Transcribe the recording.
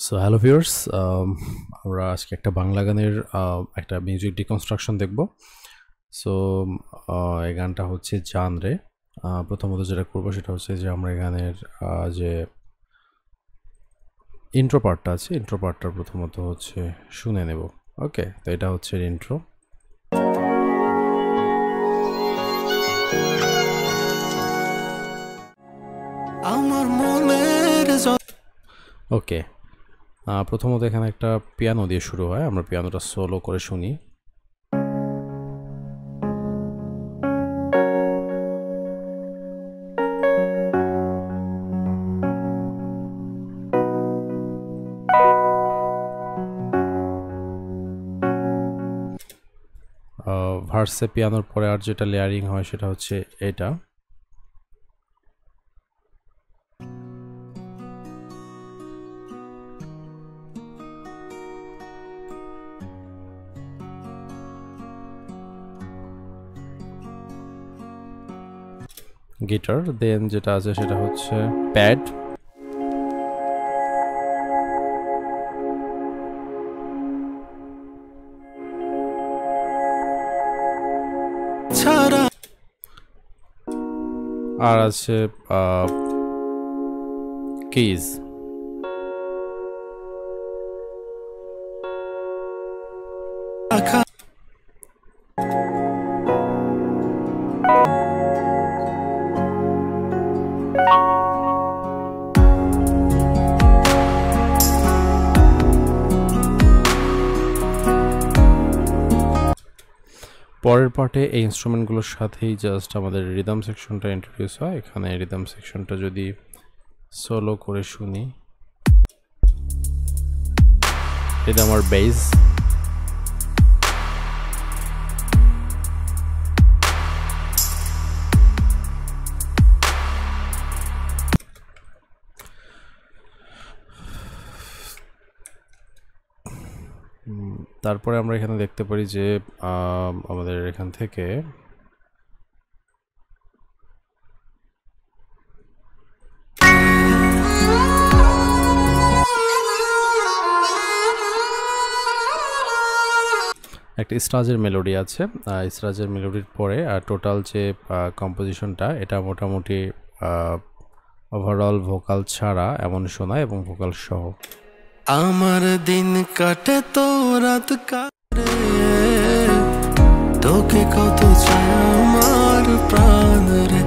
So hello viewers, আমরা আজকে একটা বাংলা গানের একটা মিউজিক ডিকনস্ট্রাকশন দেখব। সো এই গানটা হচ্ছে জান রে। প্রথমত যেটা করব সেটা হচ্ছে যে আমরা এই গানের যে ইন্ট্রো পার্টটা আছে, ইন্ট্রো পার্টটা প্রথমত হচ্ছে শুনে নেব। ওকে, তো এটা হচ্ছে ইন্ট্রো। আমার মনের ওকে, প্রথমত এখানে একটা পিয়ানো দিয়ে শুরু হয়, আমরা পিয়ানোটা সোলো করে শুনি। ভার্সে পিয়ানোর পরে আর যেটা লেয়ারিং হয় সেটা হচ্ছে এটা। গিটার, দেন যেটা আছে সেটা হচ্ছে প্যাড, আর আছে কিজ। পরের পার্টে এই ইনস্ট্রুমেন্টগুলোর সাথেই জাস্ট আমাদের রিদম সেকশনটা ইন্ট্রোডিউস হয়। এখানে রিদম সেকশনটা যদি সোলো করে শুনি, রিদম আর বেস। তারপরে আমরা এখানে দেখতে পারি যে আমাদের এখান থেকে একটা স্ট্রাজের মেলোডি আছে। স্ট্রাজের মেলোডির পরে টোটাল যে কম্পোজিশনটা, এটা মোটামুটি ওভারঅল ভোকাল ছাড়া এমন শোনায় এবং ভোকাল সহ। আমার দিন কাটে তো রাত কাটে, তোকে কত চাই আমার প্রাণ রে।